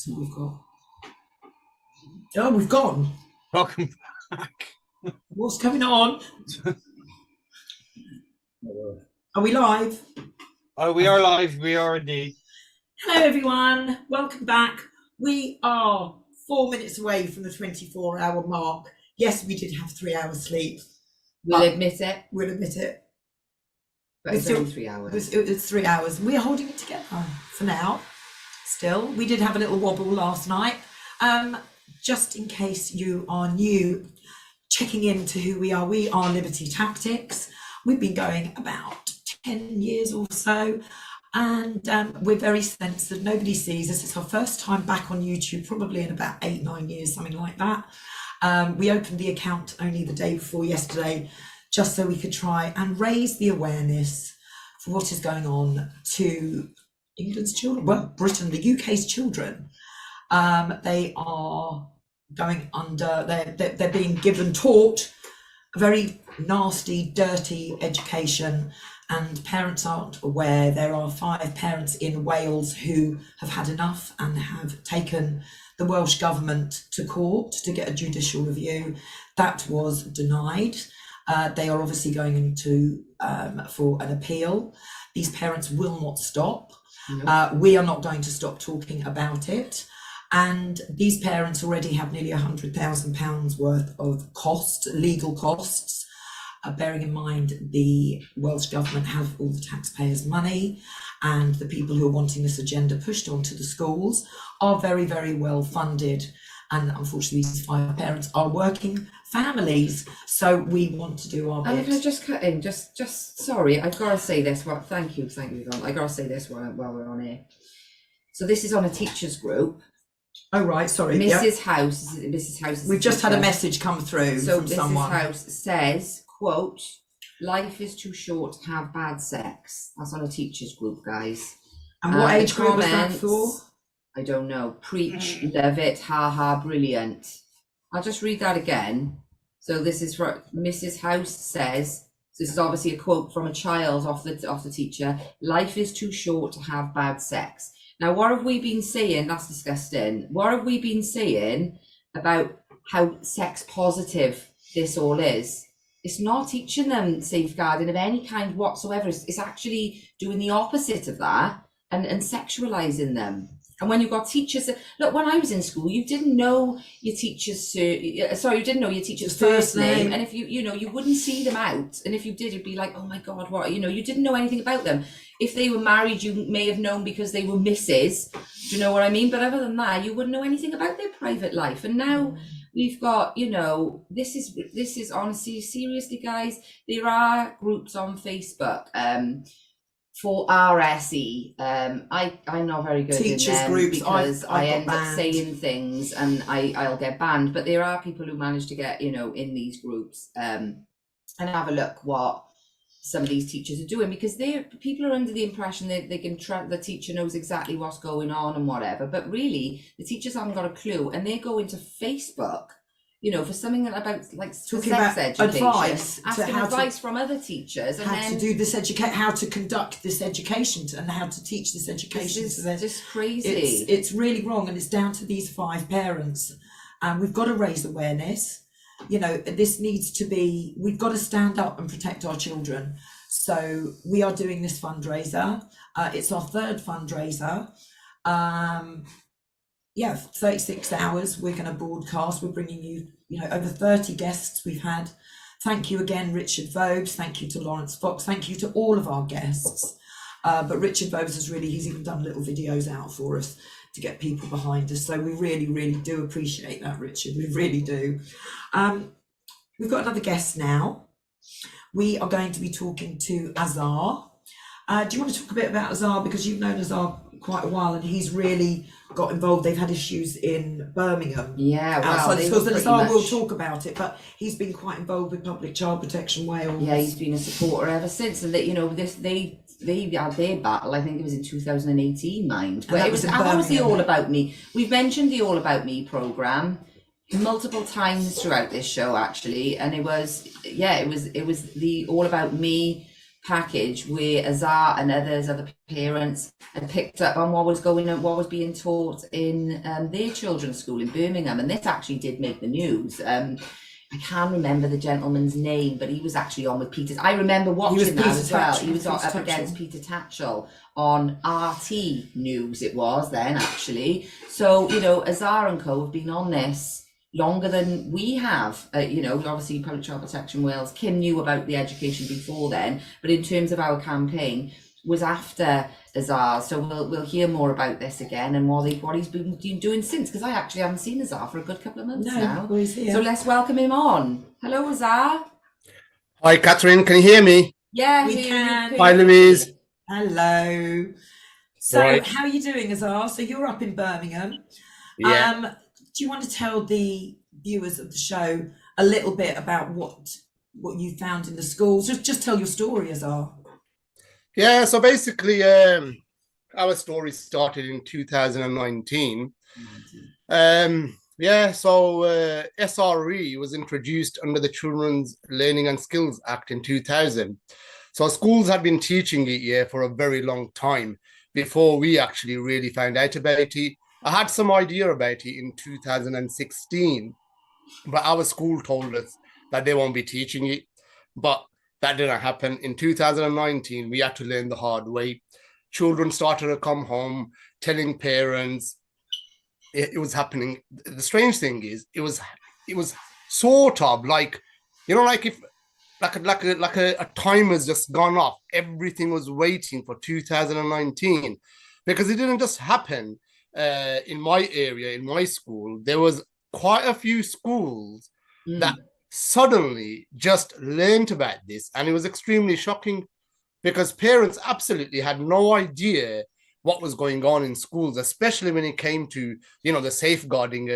So we've got... Oh, we've gone. Welcome back. What's going on? Are we live? Oh, we are live. We are indeed. Hello, everyone. Welcome back. We are 4 minutes away from the 24-hour mark. Yes, we did have 3 hours sleep. We'll admit it. We'll admit it. But it's only 3 hours. It was 3 hours. We are holding it together for now. Still, we did have a little wobble last night. Just in case you are new, checking into who we are Liberty Tactics. We've been going about 10 years or so, and we're very sensitive. Nobody sees us. It's our first time back on YouTube, probably in about 8-9 years, something like that. We opened the account only the day before yesterday, just so we could try and raise the awareness for what is going on to England's children, well, Britain, the UK's children. They are going under, they're being taught a very nasty, dirty education, and parents aren't aware. There are 5 parents in Wales who have had enough and have taken the Welsh government to court to get a judicial review. That was denied. They are obviously going into for an appeal. These parents will not stop. No. We are not going to stop talking about it. And these parents already have nearly £100,000 worth of costs, legal costs, bearing in mind the Welsh government have all the taxpayers' money, and the people who are wanting this agenda pushed onto the schools are very, very well funded. And unfortunately, these 5 parents are working families. So we want to do our bit. And can I just cut in? Just sorry, I've got to say this. Well, thank you, Yvonne. I've got to say this while we're on here. So this is on a teachers group. Oh, right, sorry. Mrs. House. Mrs. House. We've just had a message come through from someone. Mrs. House says, quote, "Life is too short to have bad sex." That's on a teachers group, guys. And what age group was that for? I don't know. Preach, love it, ha ha, brilliant. I'll just read that again. So this is for Mrs. House says, this is obviously a quote from a child off the teacher. "Life is too short to have bad sex." Now, what have we been saying? That's disgusting. What have we been saying about how sex positive this all is? It's not teaching them safeguarding of any kind whatsoever. It's actually doing the opposite of that and sexualizing them. And when you've got teachers, look, when I was in school, you didn't know your teacher's, you didn't know your teacher's first name. And if you wouldn't see them out. And if you did, it'd be like, oh my God, what, you didn't know anything about them. If they were married, you may have known because they were Mrs. Do you know what I mean? But other than that, you wouldn't know anything about their private life. And now we've got, this is honestly, seriously, guys, there are groups on Facebook, for RSE. I'm not very good teachers in them groups because I end banned. up saying things and I'll get banned. But there are people who manage to get in these groups and have a look what some of these teachers are doing, because people are under the impression that they can the teacher knows exactly what's going on and whatever. But really, the teachers haven't got a clue, and they go into Facebook. For something about like talking sex about education, advice, asking advice from other teachers, and how to do this how to conduct this education and how to teach this education. This is just crazy. It's really wrong, and it's down to these 5 parents. And we've got to raise awareness. This needs to be. We've got to stand up and protect our children. So we are doing this fundraiser. It's our 3rd fundraiser. 36 hours we're going to broadcast. We're bringing you, over 30 guests we've had. Thank you again, Richard Vobes. Thank you to Lawrence Fox. Thank you to all of our guests. But Richard Vobes he's even done little videos out for us to get people behind us. So we really, really do appreciate that, Richard. We really do. We've got another guest now. We are going to be talking to Azar. Do you want to talk a bit about Azar? Because you've known Azar quite a while, and he's really got involved. They've had issues in Birmingham. Yeah, outside the schools, and Azar will talk about it, but he's been quite involved with Public Child Protection Wales. Yeah, he's been a supporter ever since, and they had their battle. I think it was in 2018, mind. But that was the All About Me. We've mentioned the All About Me programme multiple times throughout this show, actually, and it was the All About Me package where Azar and other parents had picked up on what was going on, what was being taught in their children's school in Birmingham, and this actually did make the news. I can't remember the gentleman's name, but he was actually on with Peter. I remember watching that as well. He was up against Peter Tatchell on RT News. It was then actually. So Azar and Co have been on this longer than we have. Obviously Public Child Protection Wales, Kim knew about the education before then, but in terms of our campaign was after Azar. So we'll hear more about this again and what he's been doing since, because I actually haven't seen Azar for a good couple of months now. So let's welcome him on. Hello, Azar. Hi, Catherine. Can you hear me? Yeah, we can. Hi, Louise. Hello. So Right. how are you doing, Azar? So you're up in Birmingham. Yeah. Do you want to tell the viewers of the show a little bit about what you found in the schools? Just tell your story, Azar. Yeah, so basically, our story started in 2019. SRE was introduced under the Children's Learning and Skills Act in 2000. So schools had been teaching it here for a very long time before we actually really found out about it. I had some idea about it in 2016, but our school told us that they won't be teaching it. But that didn't happen. In 2019, we had to learn the hard way. Children started to come home telling parents it was happening. The strange thing is, it was sort of like, like if a timer's just gone off. Everything was waiting for 2019, because it didn't just happen in my area, in my school. There was quite a few schools that suddenly just learned about this, and it was extremely shocking, because parents absolutely had no idea what was going on in schools, especially when it came to the safeguarding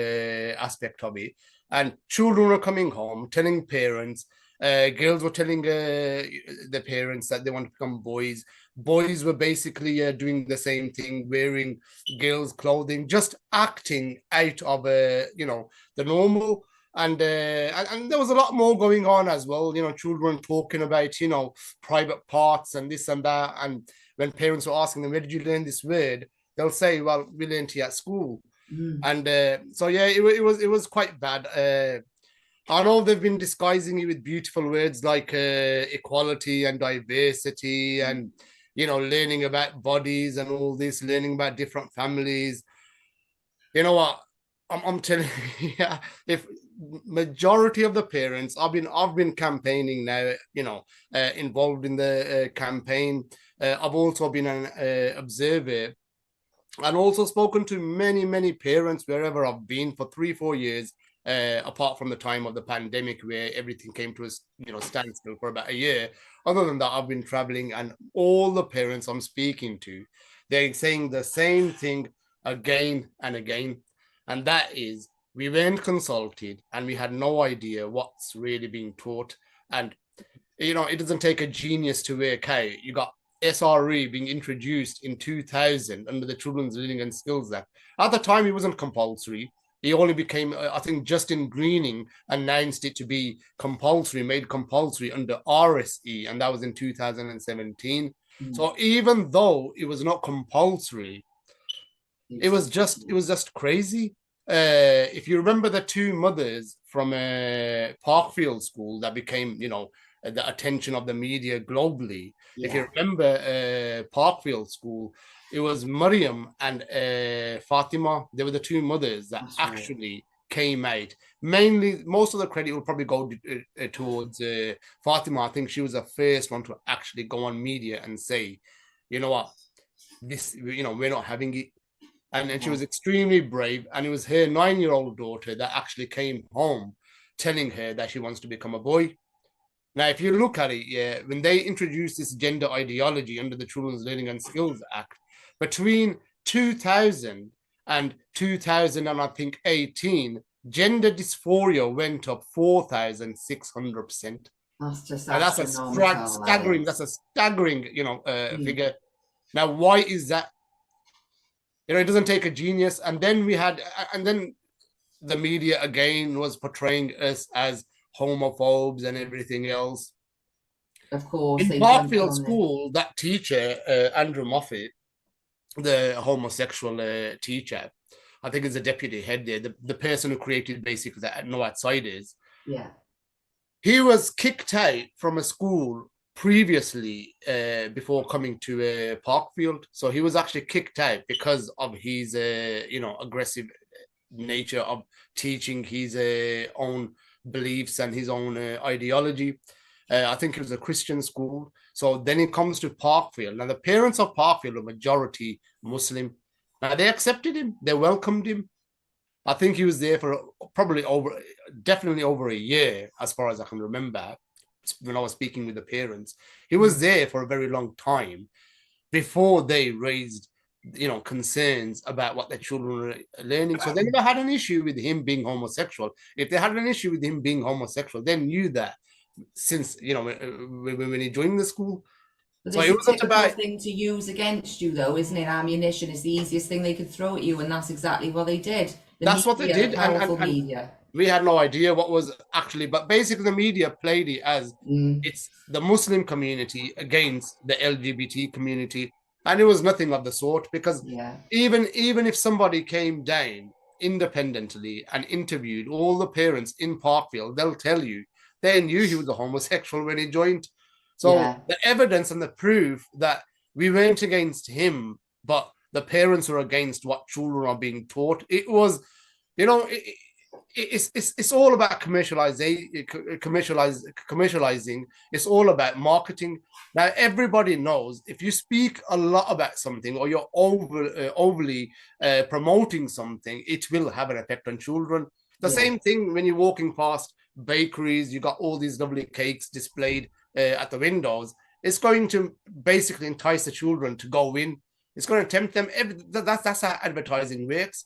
aspect of it. And children were coming home telling parents, girls were telling the parents that they want to become boys. Boys were basically doing the same thing, wearing girls' clothing, just acting out of the normal. And there was a lot more going on as well. Children talking about private parts and this and that. And when parents were asking them, where did you learn this word? They'll say, well, we learned it at school. And so yeah, it was quite bad. I know they've been disguising it with beautiful words like equality and diversity and learning about bodies and all this, learning about different families. You know what? I'm telling you, if majority of the parents, I've been campaigning now, involved in the campaign. I've also been an observer, and also spoken to many parents wherever I've been for 3-4 years, apart from the time of the pandemic where everything came to a standstill for about a year. Other than that, I've been traveling, and all the parents I'm speaking to, they're saying the same thing again and again. And that is, we weren't consulted and we had no idea what's really being taught. And, it doesn't take a genius to work out. You got SRE being introduced in 2000 under the Children's Learning and Skills Act. At the time, it wasn't compulsory. It only became, I think, Justin Greening announced it to be compulsory, made compulsory under RSE, and that was in 2017. So even though it was not compulsory, it was just crazy. If you remember the two mothers from Parkfield School that became, the attention of the media globally. Yeah. If you remember Parkfield School, it was Mariam and Fatima. They were the two mothers that actually came out. Mainly, most of the credit will probably go towards Fatima. I think she was the first one to actually go on media and say, you know what, this, we're not having it. And she was extremely brave. And it was her 9-year-old daughter that actually came home telling her that she wants to become a boy. Now, if you look at it, when they introduced this gender ideology under the Children's Learning and Skills Act, between 2000 and 2018, gender dysphoria went up 4,600%. That's just that's a staggering. That's a staggering, figure. Now, why is that? It doesn't take a genius. And then then the media again was portraying us as homophobes and everything else. of course, In they jumped Parkfield on it. School, that teacher, Andrew Moffat, the homosexual teacher, I think is the deputy head there, the person who created basically the No Outsiders. Yeah. He was kicked out from a school previously before coming to Parkfield. So he was actually kicked out because of his, aggressive nature of teaching his own beliefs and his own ideology. I think it was a Christian school. So then it comes to Parkfield. Now, the parents of Parkfield are majority Muslim. Now, they accepted him. They welcomed him. I think he was there for definitely over a year, as far as I can remember, when I was speaking with the parents. He was there for a very long time before they raised, concerns about what their children were learning. So they never had an issue with him being homosexual. If they had an issue with him being homosexual, they knew that since, when he joined the school. But So it's it a wasn't typical about... thing to use against you, though, isn't it? Ammunition is the easiest thing they could throw at you, and that's exactly what they did. That's what they media, did, the powerful and media. we had no idea what was actually, but basically the media played it as it's the Muslim community against the LGBT community, and it was nothing of the sort, because even if somebody came down independently and interviewed all the parents in Parkfield, they'll tell you they knew he was a homosexual when he joined. So the evidence and the proof that we weren't against him, but the parents were against what children are being taught, it was, it's all about commercializing. It's all about marketing. Now, everybody knows if you speak a lot about something, or you're overly promoting something, it will have an effect on children. The same thing when you're walking past bakeries, you got all these lovely cakes displayed at the windows. It's going to basically entice the children to go in. It's going to tempt them. That's how advertising works.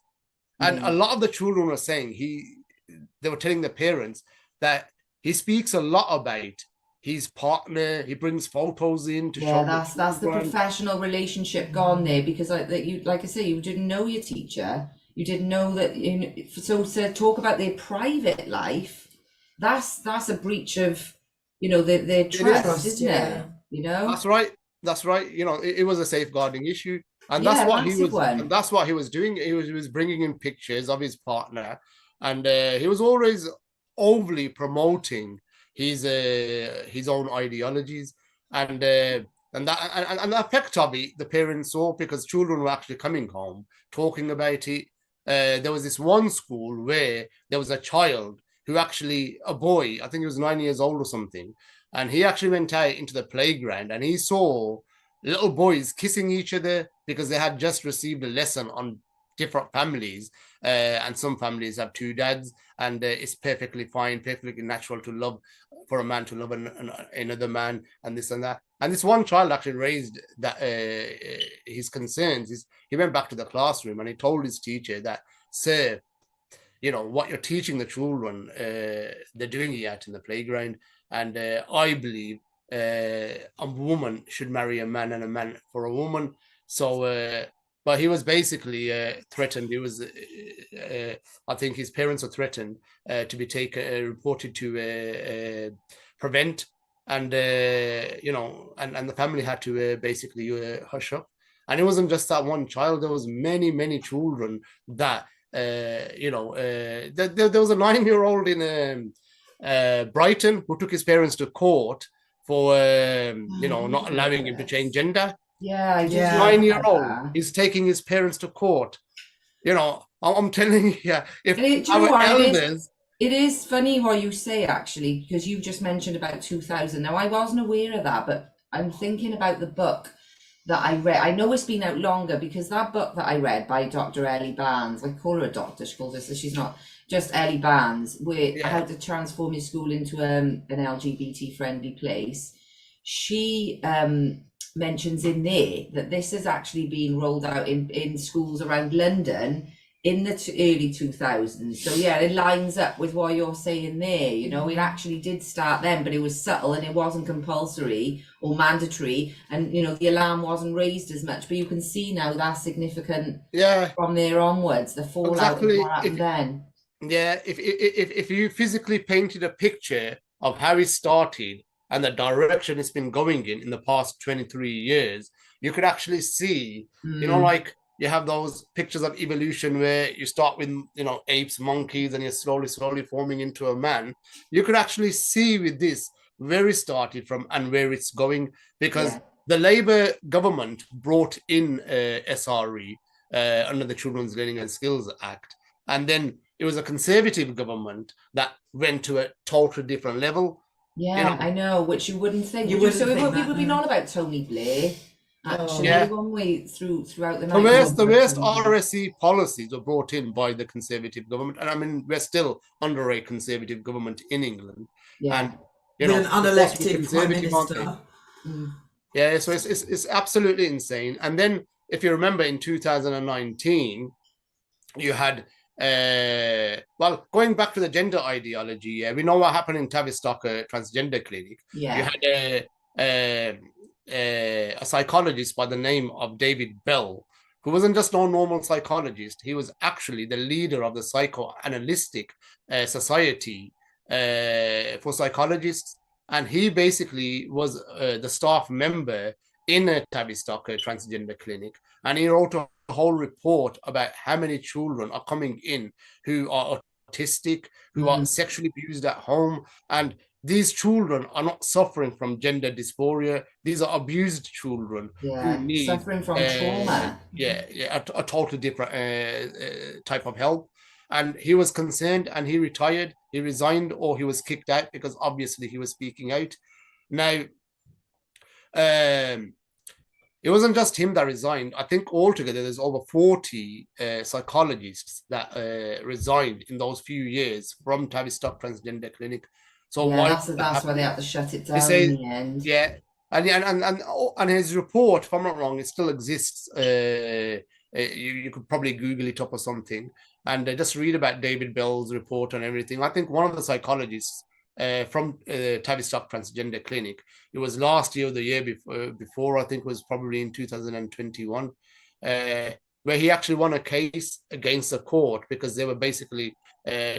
And a lot of the children were saying they were telling the parents that he speaks a lot about his partner. He brings photos in to show. That's the professional relationship gone there, because like I say, you didn't know your teacher. You didn't know that. So to talk about their private life, that's a breach of their trust, isn't it? That's right. It was a safeguarding issue, and that's what he was. And that's what he was doing. He was bringing in pictures of his partner, and he was always overly promoting his own ideologies, and the effect of it the parents saw, because children were actually coming home talking about it. There was this one school where there was a child who actually, a boy, I think he was 9 years old or something, and he actually went out into the playground and he saw little boys kissing each other, because they had just received a lesson on different families, and some families have two dads, and it's perfectly fine, perfectly natural for a man to love another man, and this and that. And this one child actually raised that his concerns. He went back to the classroom and he told his teacher that, "Sir, what you're teaching the children, they're doing it out in the playground, and I believe a woman should marry a man and a man for a woman." So, but he was basically threatened. He was, I think his parents were threatened to be reported to prevent, and and the family had to basically hush up. And it wasn't just that one child. There was many children that. There was a 9-year-old in Brighton who took his parents to court for not allowing him to change gender. Yeah, I did. 9-year-old is taking his parents to court. I'm telling you, if our elders. It is funny what you say, actually, because you just mentioned about 2000. Now, I wasn't aware of that, but I'm thinking about the book that I read. I know it's been out longer, because that book that I read by Dr. Ellie Barnes, I call her a doctor, she calls herself, she's not, just Ellie Barnes, How to Transform Your School into an LGBT friendly place. She mentions in there that this has actually been rolled out in schools around London in the early 2000s. So yeah, it lines up with what you're saying there. It actually did start then, but it was subtle and it wasn't compulsory or mandatory, and the alarm wasn't raised as much. But you can see now that's significant. From there onwards, the fallout of what happened then. Yeah, if you physically painted a picture of how it started and the direction it's been going in the past 23 years, you could actually see, you know, like you have those pictures of evolution where you start with, you know, apes, monkeys, and you're slowly forming into a man. You could actually see with this where it started from and where it's going, because the Labour government brought in SRE under the Children's Learning and Skills Act, and then it was a Conservative government that went to a totally different level. Yeah, you know. I know, which you wouldn't think. You wouldn't so think we that, would be on about Tony Blair, actually, one way throughout the night. The worst RSE policies were brought in by the Conservative government, and I mean, we're still under a Conservative government in England, and you know, with an unelected Prime Minister. Yeah, so it's absolutely insane. And then, if you remember, in 2019, you had well, going back to the gender ideology, we know what happened in Tavistock Transgender Clinic. You had a psychologist by the name of David Bell, who wasn't just no normal psychologist. He was actually the leader of the Psychoanalytic Society for Psychologists, and he basically was the staff member in a Tavistock Transgender Clinic, and he wrote a whole report about how many children are coming in who are autistic, who are sexually abused at home, and these children are not suffering from gender dysphoria. These are abused children who need suffering from trauma. A totally different type of help. And he was concerned, and he retired. He resigned, or he was kicked out, because obviously he was speaking out. Now, it wasn't just him that resigned. I think altogether there's over 40 psychologists that resigned in those few years from Tavistock Transgender Clinic. So that's why they had to shut it down in the end. Yeah, and his report, if I'm not wrong, it still exists. You could probably Google it up or something, and just read about David Bell's report and everything. I think one of the psychologists from Tavistock Transgender Clinic, it was last year or the year before, I think it was probably in 2021, where he actually won a case against the court because they were basically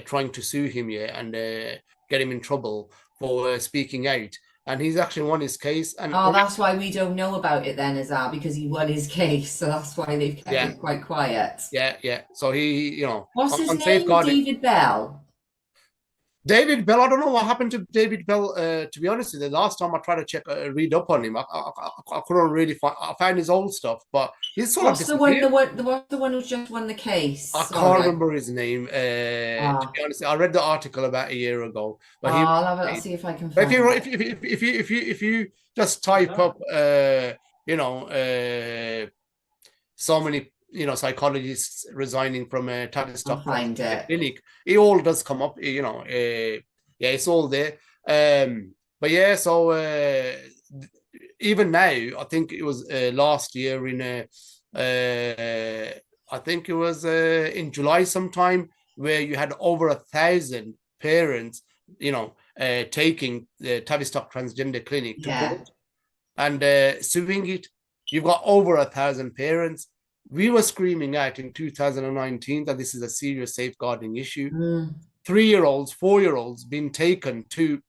trying to sue him and get him in trouble for speaking out. And he's actually won his case. And that's why we don't know about it then, Azar, because he won his case. So that's why they've kept it quite quiet. Yeah. So he, you know. What's his name? David Bell? David Bell, I don't know what happened to David Bell, to be honest with you. The last time I tried to read up on him, I couldn't really find, I found his old stuff, but he's sort of disappeared. What's the one who just won the case? I can't remember his name, to be honest. I read the article about a year ago. But I'll see if I can find it. If you just type up, so many, psychologists resigning from Tavistock Clinic, it all does come up, it's all there. But yeah, so even now, I think it was last year in, I think it was in July sometime, where you had over 1,000 parents, taking the Tavistock Transgender Clinic to court and suing it. You've got over 1,000 parents. We were screaming out in 2019 that this is a serious safeguarding issue. 3-year-olds, 4-year-olds being taken to,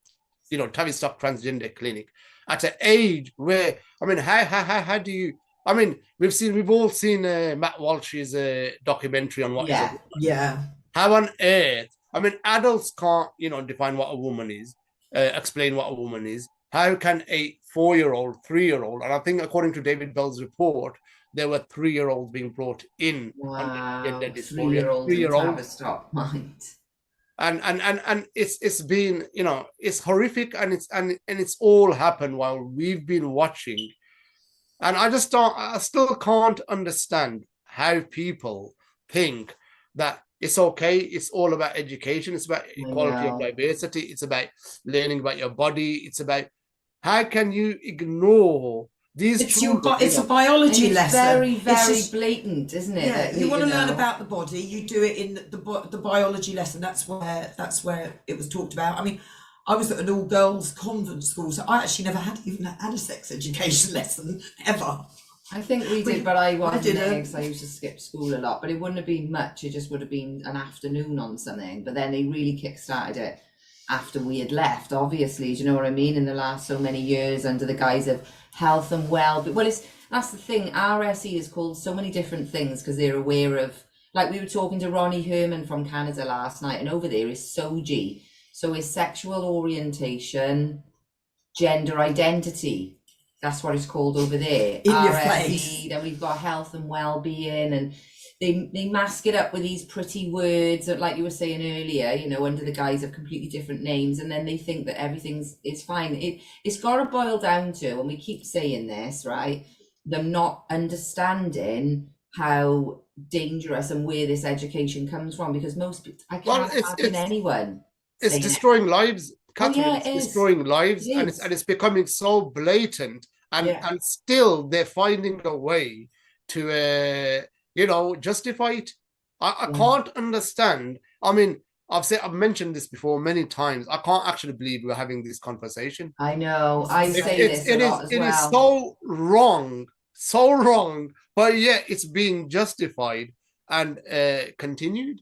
Tavistock Transgender Clinic at an age where, I mean, how do you? I mean, we've all seen Matt Walsh's documentary on what. How on earth? I mean, adults can't, define what a woman is, explain what a woman is. How can a 4-year-old, 3-year-old, and I think according to David Bell's report, there were 3-year-olds being brought in. Wow, gender dysphoria. 3-year-olds. And it's been, it's horrific, and it's all happened while we've been watching. And I still can't understand how people think that it's okay. It's all about education. It's about equality of diversity. It's about learning about your body. It's about, how can you ignore these children? It's a biology lesson. Very, very blatant, isn't it? Yeah, you want to learn about the body, you do it in the biology lesson. That's where it was talked about. I mean, I was at an all-girls convent school, so I actually never had a sex education lesson ever. I think we did, but I wasn't there because I used to skip school a lot. But it wouldn't have been much. It just would have been an afternoon on something. But then they really kick-started it after we had left, obviously, do you know what I mean, in the last so many years under the guise of health and well-being. Well, that's the thing, RSE is called so many different things because they're aware of, like we were talking to Ronnie Herman from Canada last night, and over there is SOGI, so is sexual orientation, gender identity, that's what it's called over there. In your RSE, face. then we've got health and well-being, and they mask it up with these pretty words that, like you were saying earlier, you know, under the guise of completely different names, and then they think that everything's fine. It's got to boil down to, and we keep saying this, right, them not understanding how dangerous and where this education comes from, because most people, I can't imagine anyone. It's destroying lives, Catherine. Yeah, it's destroying lives, and it's becoming so blatant, and still they're finding a way to justify it. I can't understand. I mean, I've mentioned this before many times. I can't actually believe we're having this conversation. I know. I say this a lot as well. It is so wrong, but yet it's being justified and continued.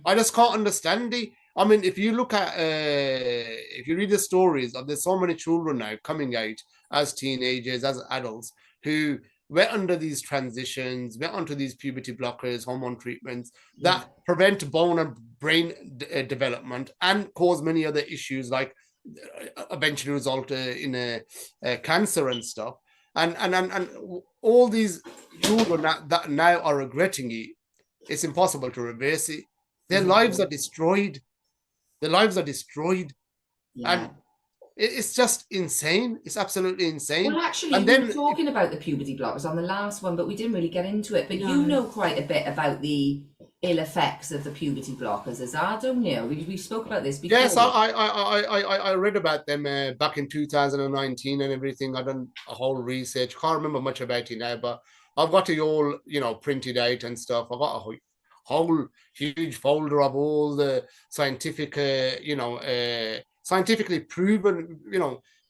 I just can't understand it. I mean, if you look at, if you read the stories of, there's so many children now coming out as teenagers, as adults, who went under these transitions, went onto these puberty blockers, hormone treatments that prevent bone and brain development and cause many other issues, like eventually result in a cancer and stuff. And all these children that now are regretting it, it's impossible to reverse it. Their lives are destroyed. And it's just insane. It's absolutely insane. Well, actually, we were talking about the puberty blockers on the last one, but we didn't really get into it. But you know quite a bit about the ill effects of the puberty blockers, Azar, don't you? We spoke about this before. Yes, I read about them back in 2019 and everything. I've done a whole research. Can't remember much about it now, but I've got it all, printed out and stuff. I've got a whole huge folder of all the scientific, scientifically proven,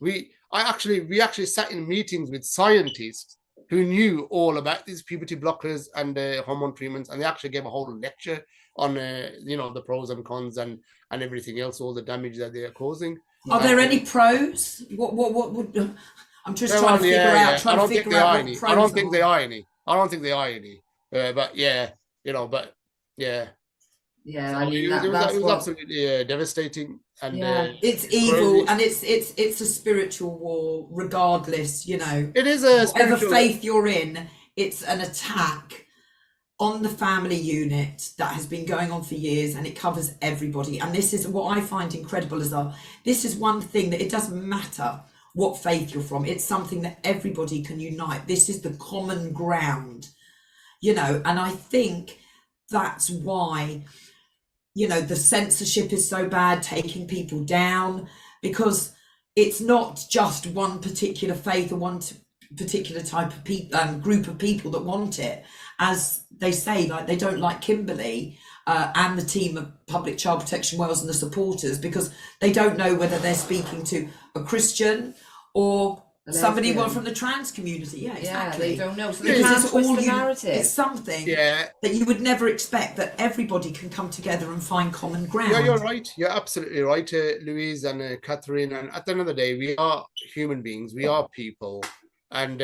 we actually sat in meetings with scientists who knew all about these puberty blockers and hormone treatments, and they actually gave a whole lecture on the pros and cons and everything else, all the damage that they are causing. Are there any pros? What would I'm just trying to figure out. I don't think there are any. I don't think there are any. But yeah, yeah. Yeah, So I mean, it was absolutely devastating, and it's evil, and it's a spiritual war, regardless. It is a whatever faith you're in. It's an attack on the family unit that has been going on for years, and it covers everybody. And this is what I find incredible, this is one thing that it doesn't matter what faith you're from. It's something that everybody can unite. This is the common ground, and I think that's why the censorship is so bad, taking people down, because it's not just one particular faith or one particular type of people, group of people that want it. As they say, like, they don't like Kimberly and the team of Public Child Protection Wales and the supporters, because they don't know whether they're speaking to a Christian or somebody from the trans community. Yeah, exactly. They don't know. So they can't twist the narrative. It's something that you would never expect, that everybody can come together and find common ground. Yeah, you're right. You're absolutely right, Louise and Catherine. And at the end of the day, we are human beings. We are people. And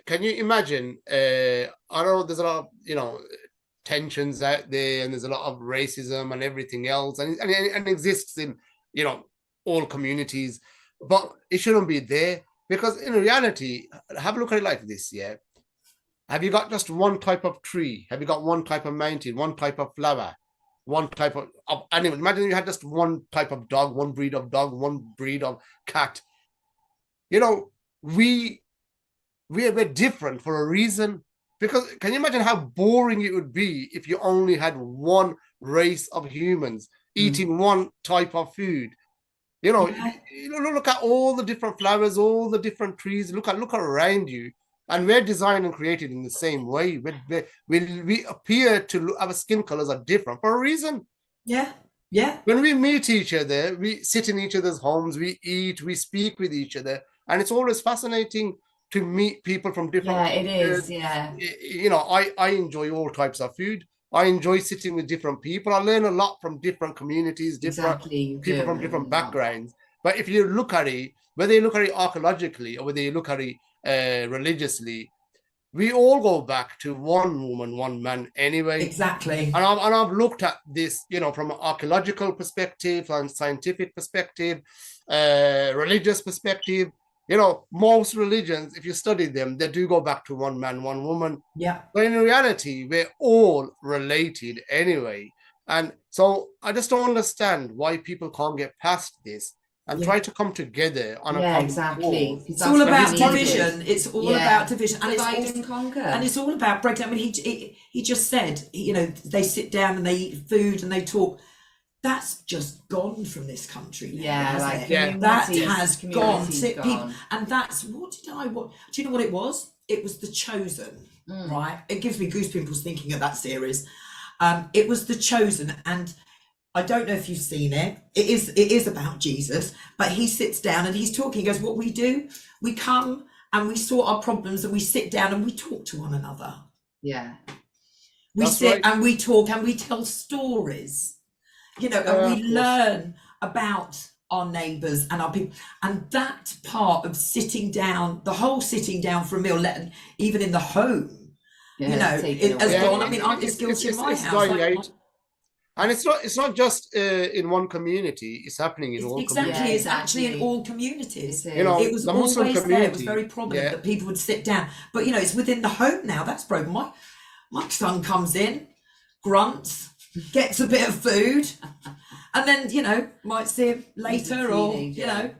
can you imagine? I know there's a lot of tensions out there, and there's a lot of racism and everything else, and it exists in all communities, but it shouldn't be there. Because in reality, have a look at it like this, Have you got just one type of tree? Have you got one type of mountain, one type of flower, one type of animal? Imagine you had just one type of dog, one breed of dog, one breed of cat. We're different for a reason. Because can you imagine how boring it would be if you only had one race of humans eating one type of food? Look at all the different flowers, all the different trees. Look around you, and we're designed and created in the same way. We appear to our skin colors are different for a reason. Yeah. When we meet each other, we sit in each other's homes, we eat, we speak with each other, and it's always fascinating to meet people from different. Yeah, it is. Yeah. I enjoy all types of food. I enjoy sitting with different people. I learn a lot from different communities, different people from different backgrounds. But if you look at it, whether you look at it archaeologically or whether you look at it religiously, we all go back to one woman, one man anyway. Exactly. And I've looked at this, from an archaeological perspective and scientific perspective, religious perspective. Most religions, if you study them, they do go back to one man, one woman. Yeah. But in reality, we're all related anyway. And so I just don't understand why people can't get past this and try to come together on a common exactly. cause. It's all about division. It's all about division. And divide and conquer. And it's all about breakdown. I mean, he just said, they sit down and they eat food and they talk. That's just gone from this country now, that has gone. People, and that's do you know what it was? It was The Chosen, right? It gives me goosebumps thinking of that series. It was The Chosen, and I don't know if you've seen it. It is about Jesus, but he sits down and he's talking. He goes, what we do, we come and we sort our problems and we sit down and we talk to one another. Yeah. We sit and we talk and we tell stories. And we learn about our neighbours and our people. And that part of sitting down, the whole sitting down for a meal, even in the home, it has gone. I mean, it's guilty in my house. And it's not just in one community. It's happening in all communities. Exactly. It's actually in all communities. It was the Muslim always community, there. It was very prominent that people would sit down. But, it's within the home now. That's broken. My son comes in, grunts, gets a bit of food, and then might see him later, or can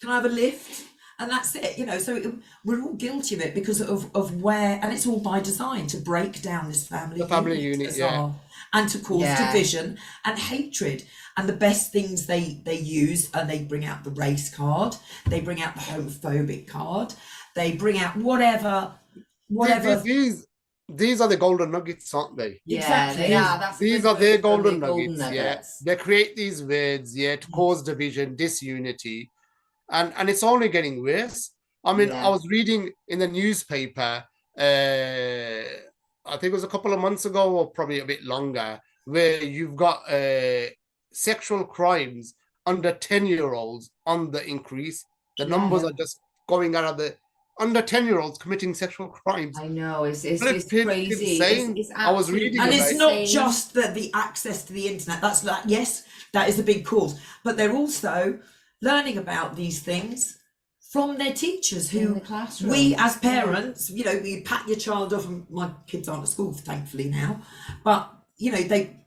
I have a lift, and that's it. So we're all guilty of it because of where, and it's all by design to break down this family unit and to cause division and hatred. And the best things they use, and they bring out the race card, they bring out the homophobic card, they bring out whatever. These are the golden nuggets, aren't they? Exactly. These are their golden nuggets. They create these words, to cause division, disunity, and it's only getting worse. I mean, I was reading in the newspaper, I think it was a couple of months ago, or probably a bit longer, where you've got sexual crimes under 10-year-olds on the increase. The numbers are just going out of the under 10-year-olds committing sexual crimes. I know, it's crazy. It's I was reading, and it's not just the access to the internet. That's yes, that is a big cause, but they're also learning about these things from their teachers, who we as parents, we pat your child off, and my kids aren't at school thankfully now, but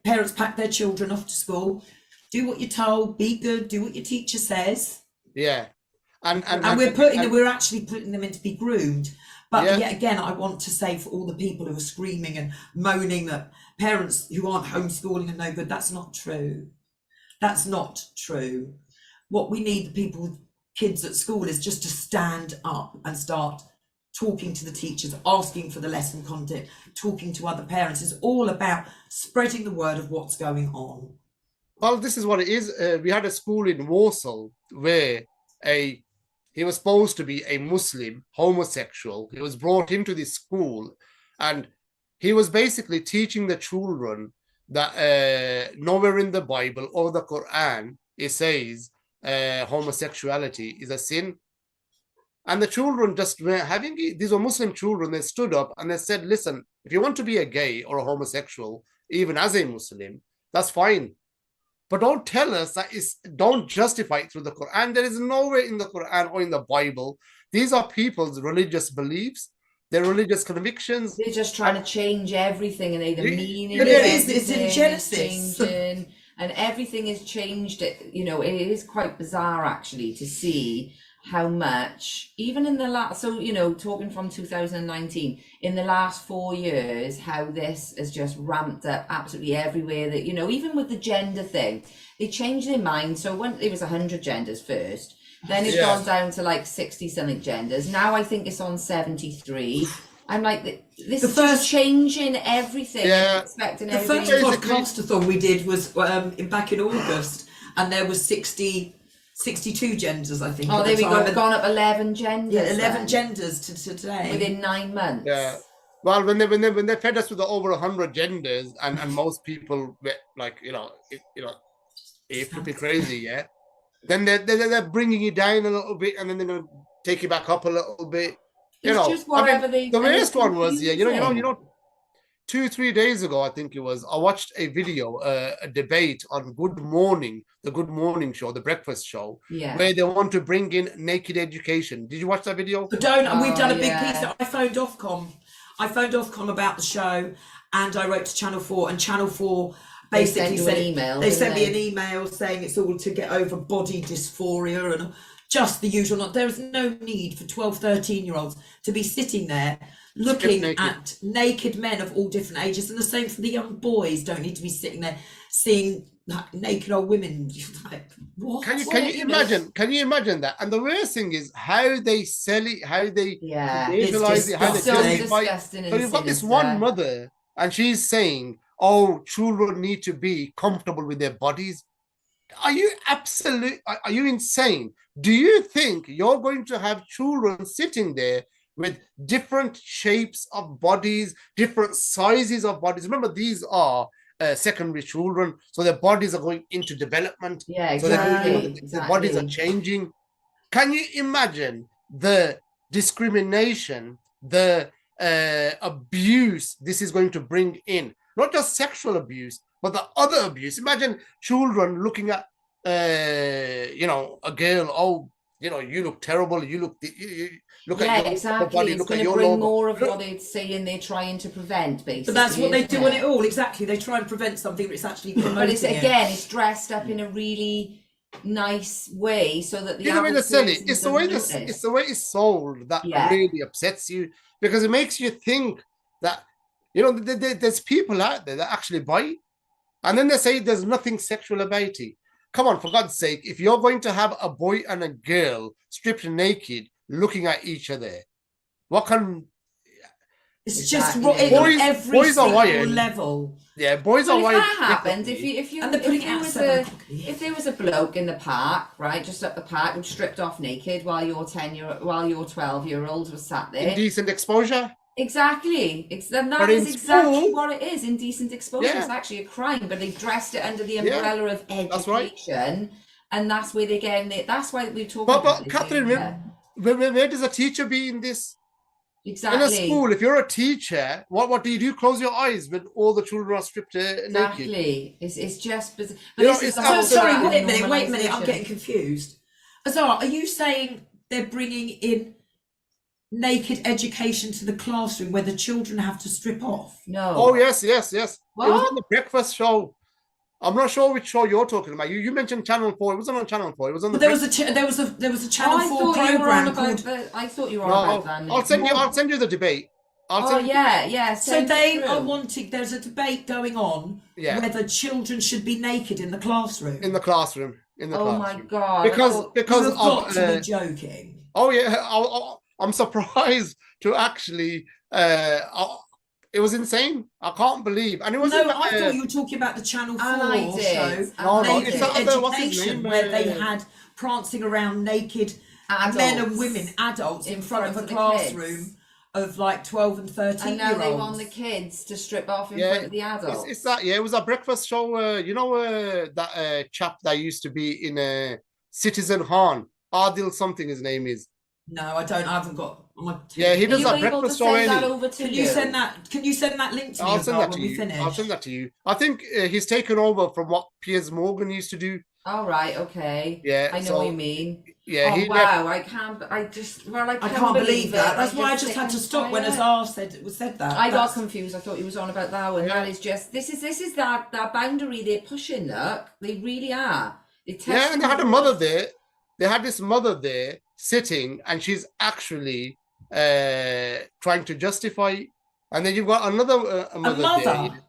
parents pack their children off to school, do what you're told, be good, do what your teacher says. And we're actually putting them in to be groomed. But yet again, I want to say, for all the people who are screaming and moaning that parents who aren't homeschooling are no good, that's not true. That's not true. What we need, the people with kids at school, is just to stand up and start talking to the teachers, asking for the lesson content, talking to other parents. It's all about spreading the word of what's going on. Well, this is what it is. We had a school in Warsaw where he was supposed to be a Muslim homosexual. He was brought into this school, and he was basically teaching the children that nowhere in the Bible or the Quran it says homosexuality is a sin. And the children just were having it. These were Muslim children. They stood up and they said, listen, if you want to be a gay or a homosexual, even as a Muslim, that's fine. But don't tell us don't justify it through the Quran. There is nowhere in the Quran or in the Bible. These are people's religious beliefs, their religious convictions. They're just trying to change everything, and the meaning. It's in Genesis. And everything is changed. It is quite bizarre actually to see how much, even in the last, talking from 2019, in the last 4 years, how this has just ramped up absolutely everywhere. That, even with the gender thing, they changed their mind. So when it was 100 genders first, then it's gone down to like 60 something genders. Now I think it's on 73. I'm like, this is just changing everything. Expecting the first podcast-athon we did was back in August, and there was 62 genders, I think. Oh, there we go. They've gone up 11 genders. Yeah, 11 genders to today. Within 9 months. Yeah. Well, when they fed us with the over 100 genders, and most people were like, flipping crazy, yeah. Then they're bringing it down a little bit, and then they're gonna take it back up a little bit. It's just whatever they. The worst one was, you know, confusing. 2-3 days ago, I think it was, I watched a video, a debate on the Good Morning Show, the breakfast show, Yeah. where they want to bring in naked education. Did you watch that video? But we've done a big yeah. piece. I phoned Ofcom. About the show, and I wrote to Channel 4, and Channel 4 basically send you said an email, they didn't sent me they? an email saying it's all to get over body dysphoria and just the usual. There is no need for 12, 13-year-olds to be sitting there looking naked. at naked men of all different ages, and the same for the young boys. Don't need to be sitting there seeing naked old women. Like, what? Can you imagine? Can you imagine that? And the worst thing is how they sell it, how they visualize it, how they disgusting. So justify it. disgusting. So you've got this one mother, and she's saying, "Oh, children need to be comfortable with their bodies." Are you Are you insane? Do you think you're going to have children sitting there with different shapes of bodies, different sizes of bodies? Remember, these are secondary children, so their bodies are going into development. Yeah, So exactly. their bodies are changing. Can you imagine the discrimination, the abuse this is going to bring in? Not just sexual abuse, but the other abuse. Imagine children looking at, a girl. Oh, you look terrible. You look at your exactly. body. It's Look at going to your bring logo. more of what it's saying they're trying to prevent, basically. But that's what they do isn't on it all. Exactly, they try and prevent something, but it's actually promoting But it's it. it's dressed up in a really nice way so that the The way they average sell person it, it's the way doesn't notice. it's the way it's sold that Yeah. really upsets you, because it makes you think that there's people out there that actually buy it, and then they say there's nothing sexual about it. Come on, for God's sake! If you're going to have a boy and a girl stripped naked looking at each other, what can? It's just Exactly. on every Boys are single wired. level. Yeah, boys Well, are if wired that happened, differently. if you And they're putting if it there out was 7 a o'clock. if there was a bloke in the park, right, just at the park, who stripped off naked while your 12-year-old was sat there. Indecent exposure. Exactly. That But is in exactly school- what it is. Indecent exposure. Yeah. It's actually a crime, but they've dressed it under the Yeah, umbrella of that's right. education, and that's where they're getting it. That's why we're talking But about this. Catherine, yeah. where does a teacher be in this? Exactly. In a school, if you're a teacher, what do you do? Close your eyes when all the children are stripped naked. Exactly. It's just. But You know, this is it's the So, whole sorry, thing, wait a minute, I'm normalisation. getting confused. Azar, are you saying they're bringing in naked education to the classroom where the children have to strip off? No. Oh yes. It was What? on the breakfast show. I'm not sure which show you're talking about. You mentioned Channel 4. It wasn't on Channel 4. It was on the. But there was a Channel 4 program called. I thought you were on about that. I'll send you the debate. Yeah. So send it they through. are wanting. There's a debate going on whether children should be naked in the classroom. In the classroom. Oh my God. Because You've got of to be joking. oh yeah, I'm surprised to actually. It was insane. I can't believe, and it was. No, I thought you were talking about the Channel 4 And I did. show, No, Naked it's that other, what's his Education, name? where they had prancing around naked men and women, adults, in front of a the classroom kids. of like 12 and 13 And now year they olds. want the kids to strip off in Yeah, front of the adults. It's that. Yeah, it was a breakfast show. That chap that used to be in Citizen Han, Adil something. His name is. No, I don't. I haven't got. Yeah, he Are does you that able to breakfast show. send that Anyway. over to Can you send that? Can you send that link to me? I'll send that when to we you. finish? I'll send that to you. I think he's taken over from what Piers Morgan used to do. All right, okay. Yeah, I know so- what you mean. Yeah, Oh he wow, I can't. I just. Well, I I can't, can't believe it. that. That's why I just sit had to and stop when fire. Azar said that. I got That's- confused. I thought he was on about that one. Yeah. That is just. This is that boundary they're pushing. Look, they really are. Yeah, and they had a mother there. They had this mother there sitting, and she's actually trying to justify it. And then you've got another A mother mother. there.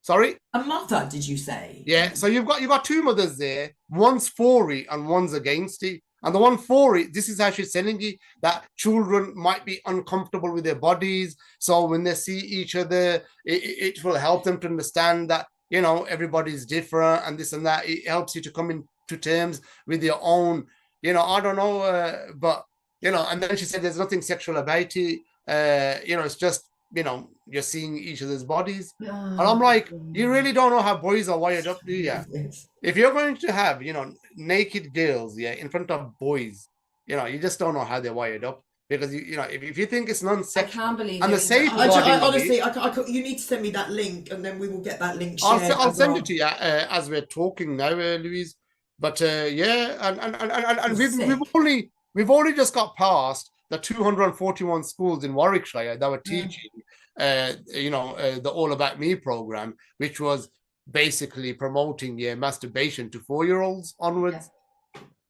Sorry? A mother, did you say? Yeah, so you've got two mothers there. One's for it and one's against it. And the one for it, this is how she's selling it, that children might be uncomfortable with their bodies. So when they see each other, it will help them to understand that, everybody's different and this and that. It helps you to come into terms with your own, I don't know, but, and then she said there's nothing sexual about it. it's just, you're seeing each other's bodies. And I'm like, you really don't know how boys are wired up, do you? Yes. If you're going to have, naked girls, in front of boys, you just don't know how they're wired up. Because, if you think it's I non-sexual, can't believe and the it. safe I honestly, you need to send me that link, and then we will get that link shared. I'll as send well. it to you as we're talking now, Louise. But yeah, and Sick. we've only just got past the 241 schools in Warwickshire that were teaching, the All About Me program, which was basically promoting masturbation to 4-year-olds onwards,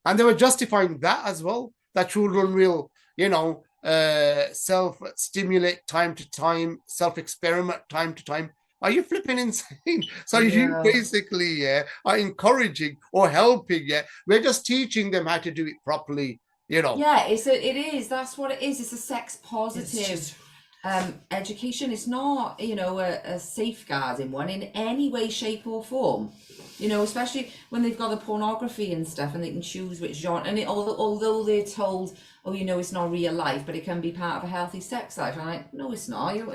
and they were justifying that as well. That children will, self-stimulate time to time, self-experiment time to time. Are you flipping insane? So you basically are encouraging or helping. We're just teaching them how to do it properly. Yeah, it is. That's what it is. It's a sex positive education. It's not, a safeguarding one in any way, shape, or form. Especially when they've got the pornography and stuff, and they can choose which genre. And although they're told, it's not real life, but it can be part of a healthy sex life. I'm like, no, it's not. They're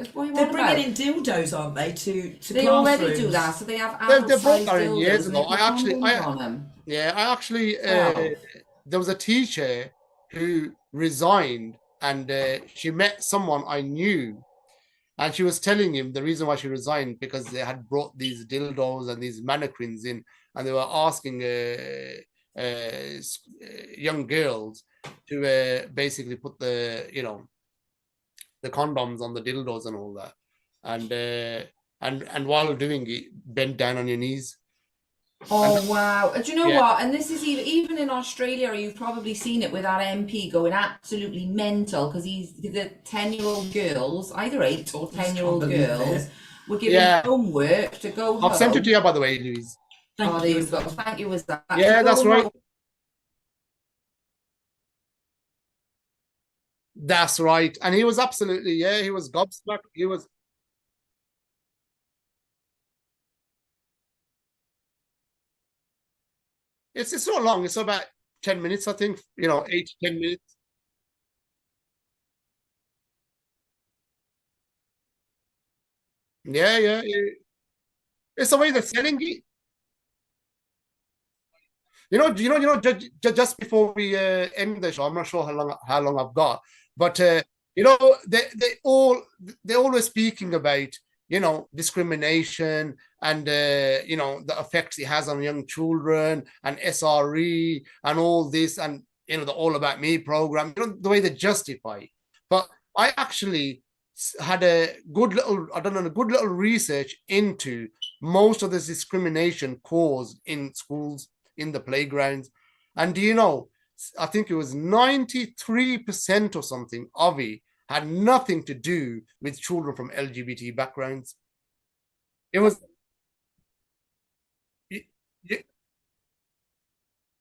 bringing in dildos, aren't they? To they already do that, so they have adult-sized dildos. Years ago. Wow. There was a teacher who resigned, and she met someone I knew, and she was telling him the reason why she resigned because they had brought these dildos and these mannequins in, and they were asking young girls to basically put the condoms on the dildos and all that, and while doing it, bend down on your knees. Oh wow! Do you know what? And this is even in Australia, you've probably seen it with our MP going absolutely mental because the 10-year-old girls, either 8 or 10-year-old girls, were given homework to go home. I've sent it to you, by the way, Louise. Thank you. Thank you, Azar. Yeah, that's right. That's right. And he was absolutely, he was gobsmacked. He was. It's not long. It's about 10 minutes, I think. 8 to 10 minutes. Yeah. It's the way they're selling it. Just before we end the show, I'm not sure how long I've got, but they're always speaking about discrimination and the effects it has on young children and SRE and all this, and the All About Me program, the way they justify. But I actually had a good little research into most of this discrimination caused in schools, in the playgrounds. And do you know, I think it was 93% or something of it had nothing to do with children from LGBT backgrounds. It was,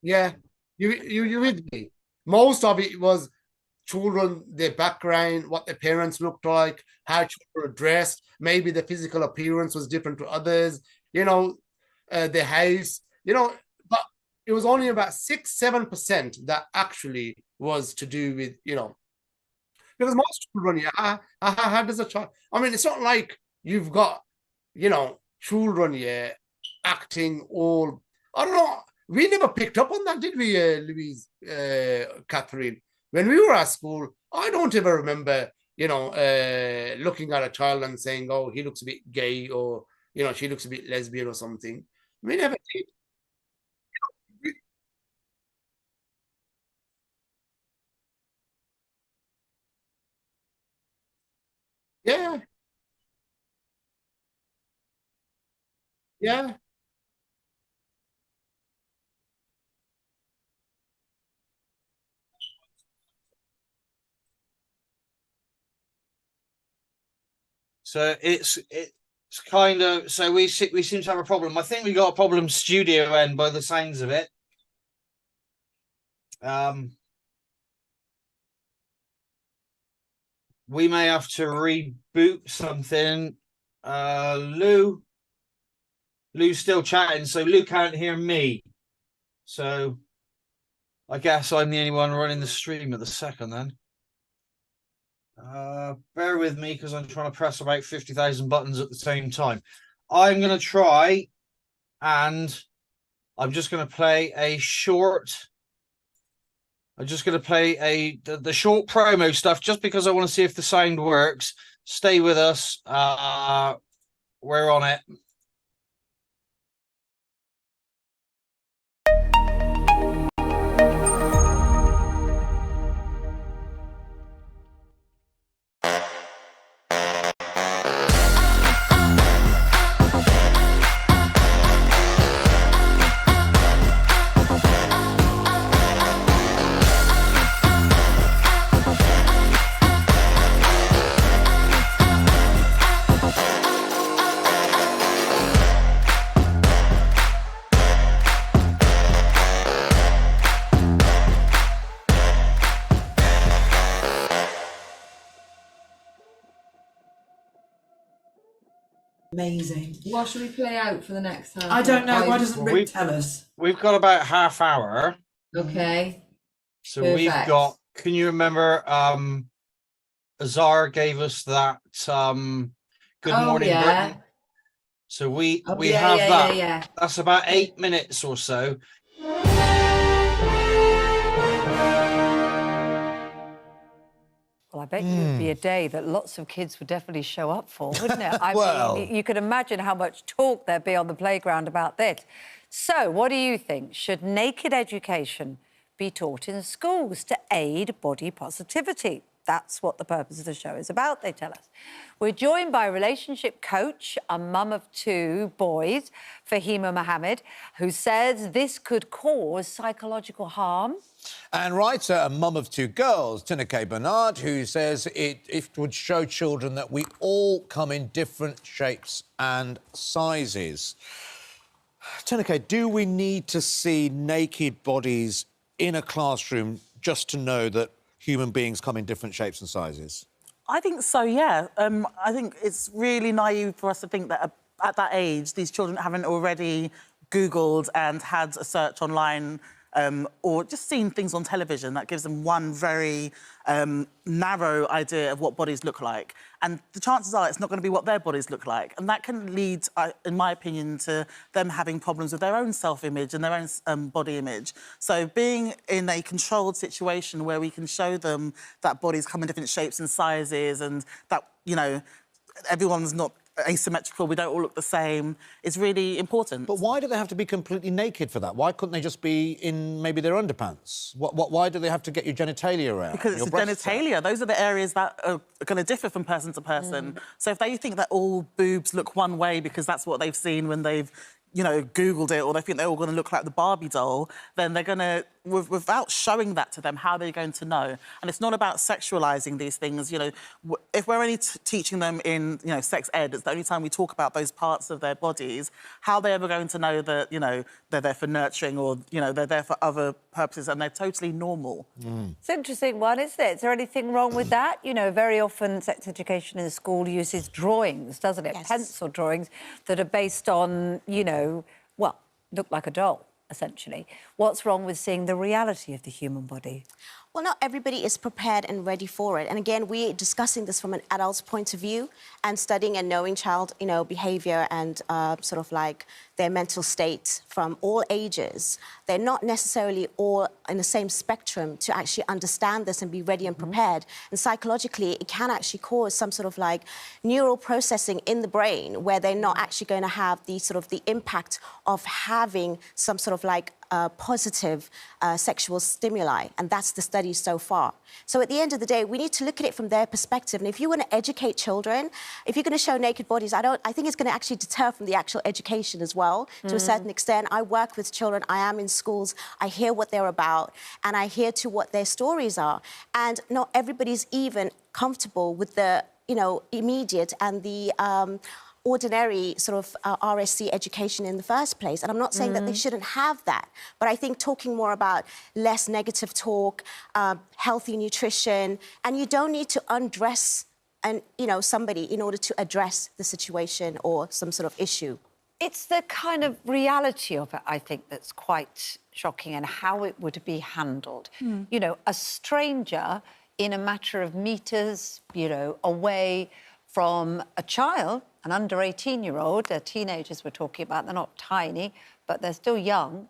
yeah, you with me. Most of it was children, their background, what their parents looked like, how children were dressed, maybe the physical appearance was different to others, their house, but it was only about 6-7% that actually was to do with, because most children, how does a child, I mean, it's not like you've got, children, acting all, I don't know, we never picked up on that, did we, Louise, Catherine? When we were at school, I don't ever remember, looking at a child and saying, oh, he looks a bit gay, or, she looks a bit lesbian or something. We never did. Yeah, yeah. So it's kind of, so we seem to have a problem. I think we got a problem studio end by the sounds of it. We may have to reboot something. Lou's still chatting, so Lou can't hear me. So I guess I'm the only one running the stream at the second then. Bear with me because I'm trying to press about 50,000 buttons at the same time. I'm going to try and I'm just going to play a short. I'm just going to play the short promo stuff just because I want to see if the sound works. Stay with us. We're on it. Amazing. What should we play out for the next half? I don't know. Why doesn't Well, Rick tell us? We've got about half hour. Okay. So Perfect. we've got, can you remember Azar gave us that Good Morning Britain? So we have that. Yeah. That's about 8 minutes or so. Well, I bet you it would be a day that lots of kids would definitely show up for, wouldn't it? I Well- mean, you could imagine how much talk there'd be on the playground about this. So, what do you think? Should naked education be taught in schools to aid body positivity? That's what the purpose of the show is about, they tell us. We're joined by a relationship coach, a mum of 2 boys, Fahima Mohammed, who says this could cause psychological harm. And writer, a mum of 2 girls, Tineke Bernard, who says it would show children that we all come in different shapes and sizes. Tineke, do we need to see naked bodies in a classroom just to know that human beings come in different shapes and sizes? I think so, yeah. I think it's really naive for us to think that at that age, these children haven't already Googled and had a search online or just seen things on television that gives them one very narrow idea of what bodies look like. And the chances are it's not going to be what their bodies look like. And that can lead, in my opinion, to them having problems with their own self-image and their own body image. So being in a controlled situation where we can show them that bodies come in different shapes and sizes and that, you know, everyone's not asymmetrical, we don't all look the same, is really important. But why do they have to be completely naked for that? Why couldn't they just be in maybe their underpants? Why do they have to get your genitalia out? Because it's the genitalia. Those are the areas that are going to differ from person to person. So if they think that all boobs look one way because that's what they've seen when they've, you know, Googled it, or they think they're all going to look like the Barbie doll, then they're going to, without showing that to them, how are they going to know? And it's not about sexualising these things, you know. If we're only teaching them in, you know, sex ed, it's the only time we talk about those parts of their bodies, how are they ever going to know that, you know, they're there for nurturing or, you know, they're there for other purposes and they're totally normal? It's an interesting one, isn't it? Is there anything wrong with that? You know, very often sex education in school uses drawings, doesn't it? Yes. Pencil drawings that are based on, you know, well, look like a doll, essentially. What's wrong with seeing the reality of the human body? Well, not everybody is prepared and ready for it. And again, we're discussing this from an adult's point of view and studying and knowing child, you know, behaviour and sort of like their mental state from all ages. They're not necessarily all in the same spectrum to actually understand this and be ready and prepared. And psychologically, it can actually cause some sort of like neural processing in the brain where they're not actually going to have the sort of the impact of having some sort of like positive sexual stimuli, and that's the study so far. So at the end of the day, we need to look at it from their perspective. And if you want to educate children, if you're going to show naked bodies, I think it's going to actually deter from the actual education as well, to a certain extent. I work with children, I am in schools, I hear what they're about, and I hear to what their stories are. And not everybody's even comfortable with the, you know, immediate and the ordinary sort of RSC education in the first place. And I'm not saying that they shouldn't have that, but I think talking more about less negative talk, healthy nutrition, and you don't need to undress and, you know, somebody in order to address the situation or some sort of issue. It's the kind of reality of it, I think, that's quite shocking, and how it would be handled. You know, a stranger, in a matter of meters, you know, away from a child, an under 18-year-old, they're teenagers we're talking about, they're not tiny, but they're still young,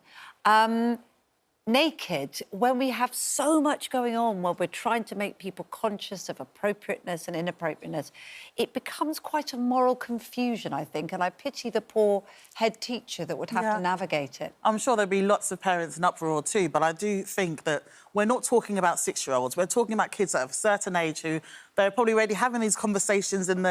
naked, when we have so much going on where we're trying to make people conscious of appropriateness and inappropriateness, it becomes quite a moral confusion, I think, and I pity the poor head teacher that would have to navigate it. I'm sure there'll be lots of parents in uproar too, but I do think that we're not talking about 6-year-olds. We're talking about kids that of a certain age who they're probably already having these conversations in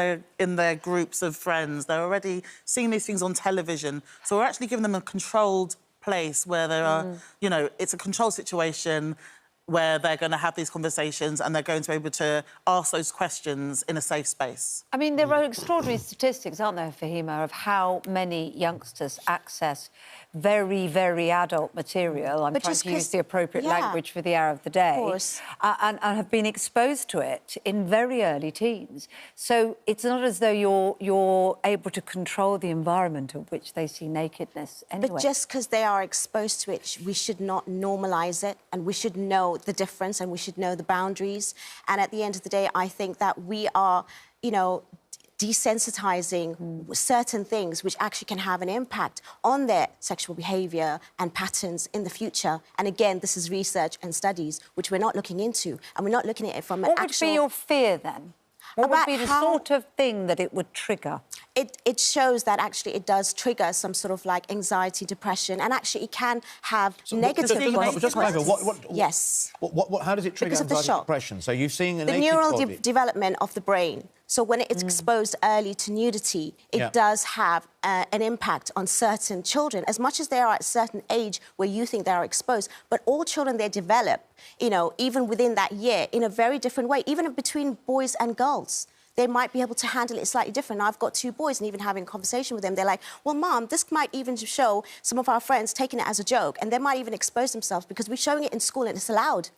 their groups of friends. They're already seeing these things on television. So we're actually giving them a controlled place where there are, you know, it's a controlled situation where they're going to have these conversations and they're going to be able to ask those questions in a safe space. I mean, there are extraordinary statistics, aren't there, Fahima, of how many youngsters access very, very adult material. I'm trying to use the appropriate language for the hour of the day. Of course. And have been exposed to it in very early teens. So it's not as though you're able to control the environment of which they see nakedness anyway. But just because they are exposed to it, we should not normalise it, and we should know the difference and we should know the boundaries. And at the end of the day, I think that we are, you know, desensitizing certain things which actually can have an impact on their sexual behaviour and patterns in the future. And again, this is research and studies which we're not looking into, and we're not looking at it from an actual... What would be your fear then? What would be the sort of thing that it would trigger? It shows that actually it does trigger some sort of like anxiety, depression, and actually it can have negative consequences. Yes. How does it trigger anxiety and depression? So you're seeing a the naked neural body. development of the brain. So when it's exposed early to nudity, it does have an impact on certain children, as much as they are at a certain age where you think they are exposed. But all children, they develop, you know, even within that year, in a very different way, even between boys and girls. They might be able to handle it slightly different. I've got 2 boys, and even having a conversation with them, they're like, well, Mum, this might even show some of our friends taking it as a joke, and they might even expose themselves because we're showing it in school and it's allowed.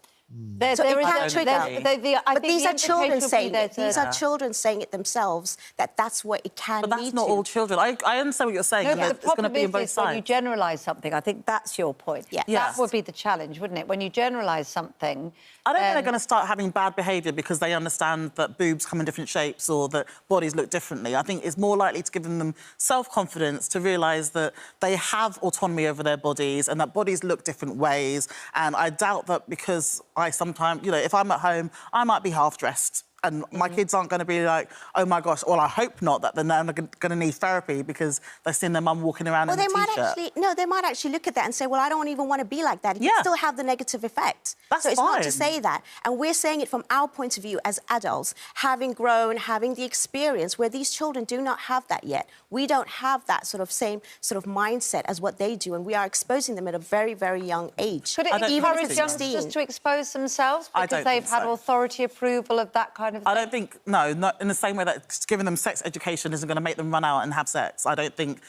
So it can trigger. But these are children saying it. These are children saying it themselves, that's what it can lead to. But that's not all children. I understand what you're saying. No, but the it's going to problem be on both is sides. when you generalise something, I think that's your point. Yes. That would be the challenge, wouldn't it? When you generalise something... I don't think they're going to start having bad behaviour because they understand that boobs come in different shapes or that bodies look differently. I think it's more likely to give them self-confidence to realise that they have autonomy over their bodies and that bodies look different ways. And I doubt that because I sometimes, you know, if I'm at home, I might be half-dressed. And my kids aren't going to be like, oh, my gosh, well, I hope not, that they're now going to need therapy because they've seen their mum walking around in a T-shirt. They might actually look at that and say, well, I don't even want to be like that. It can still have the negative effect. That's it's fine. not to say that. And we're saying it from our point of view as adults, having grown, having the experience, where these children do not have that yet. We don't have that same sort of mindset as what they do, and we are exposing them at a very, very young age. Could it encourage youngsters to expose themselves because they've had authority approval of that kind of thing? I don't think, no, not in the same way that giving them sex education isn't going to make them run out and have sex. I don't think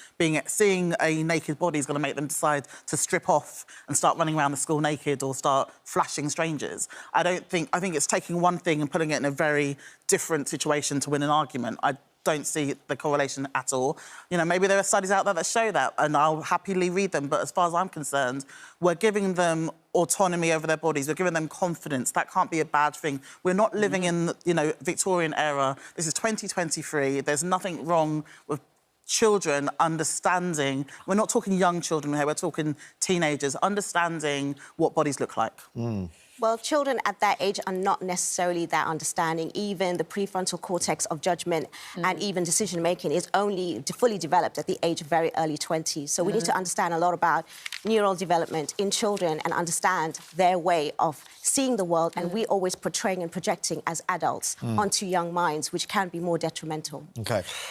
seeing a naked body is going to make them decide to strip off and start running around the school naked or start flashing strangers. I think it's taking one thing and putting it in a very different situation to win an argument. I don't see the correlation at all. You know, maybe there are studies out there that show that, and I'll happily read them, but as far as I'm concerned, we're giving them autonomy over their bodies, we're giving them confidence. That can't be a bad thing. We're not living in, you know, Victorian era. This is 2023. There's nothing wrong with children understanding, we're not talking young children here, we're talking teenagers, understanding what bodies look like. Well, children at that age are not necessarily that understanding. Even the prefrontal cortex of judgment and even decision-making is only fully developed at the age of very early 20s. So we need to understand a lot about neural development in children and understand their way of seeing the world, and we always portraying and projecting as adults onto young minds, which can be more detrimental.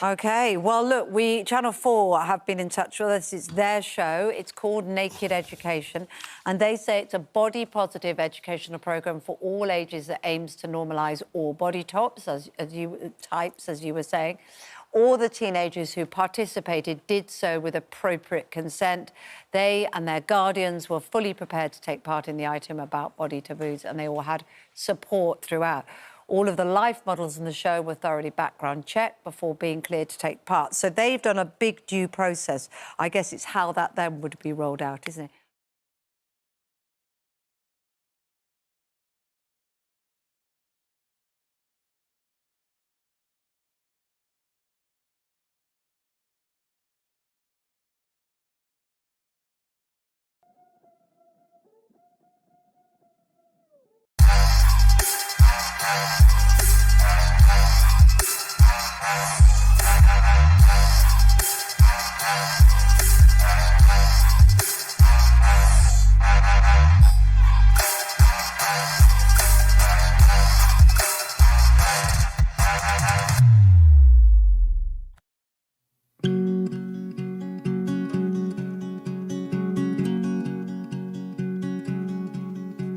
OK, well, look, Channel 4 have been in touch with us. It's their show. It's called Naked Education, and they say it's a body-positive educational programme for all ages that aims to normalise all body types, as you were saying. All the teenagers who participated did so with appropriate consent. They and their guardians were fully prepared to take part in the item about body taboos, and they all had support throughout. All of the life models in the show were thoroughly background checked before being cleared to take part. So they've done a big due process. I guess it's how that then would be rolled out, isn't it?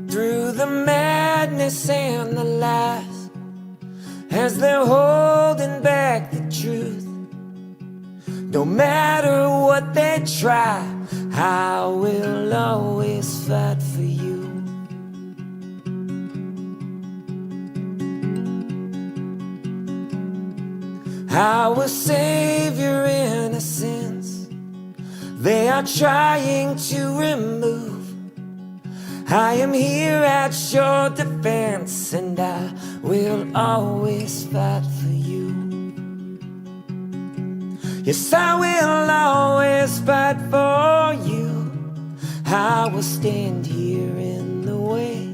Through the madness and the lies, as they're holding back the truth, no matter what they try, I will always fight for you. I will save your innocence. They are trying to remove. I am here at your defense, and I will always fight for you. Yes, I will always fight for you. I will stand here in the way,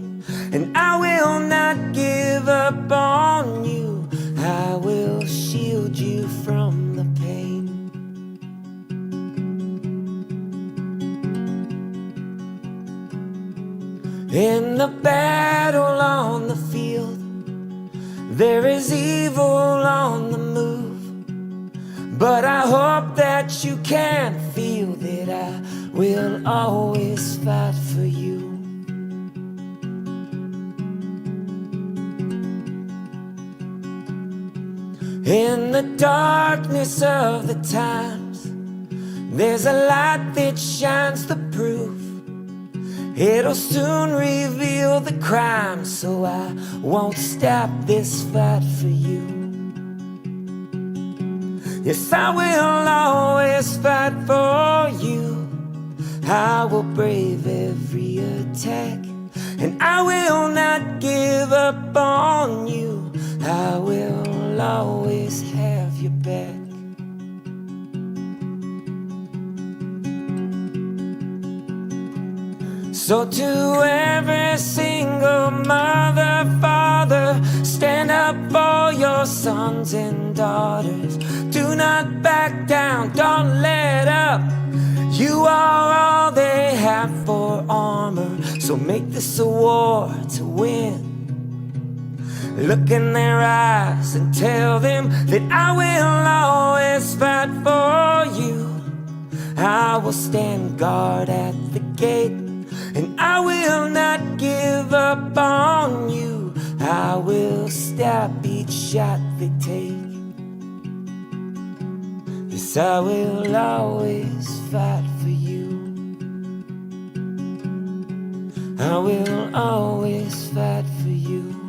and I will not give up on you. I will shield you from the pain. In the battle on the field, there is evil on the move, but I hope that you can feel that I will always fight for you. In the darkness of the times, there's a light that shines the proof. It'll soon reveal the crime, so I won't stop this fight for you. Yes, I will always fight for you. I will brave every attack, and I will not give up on you. I will always have your back. So to every single mother, father, stand up for your sons and daughters. Do not back down, don't let up. You are all they have for armor, so make this a war to win. Look in their eyes and tell them that I will always fight for you. I will stand guard at the gate, and I will not give up on you. I will stop each shot they take. Yes, I will always fight for you. I will always fight for you.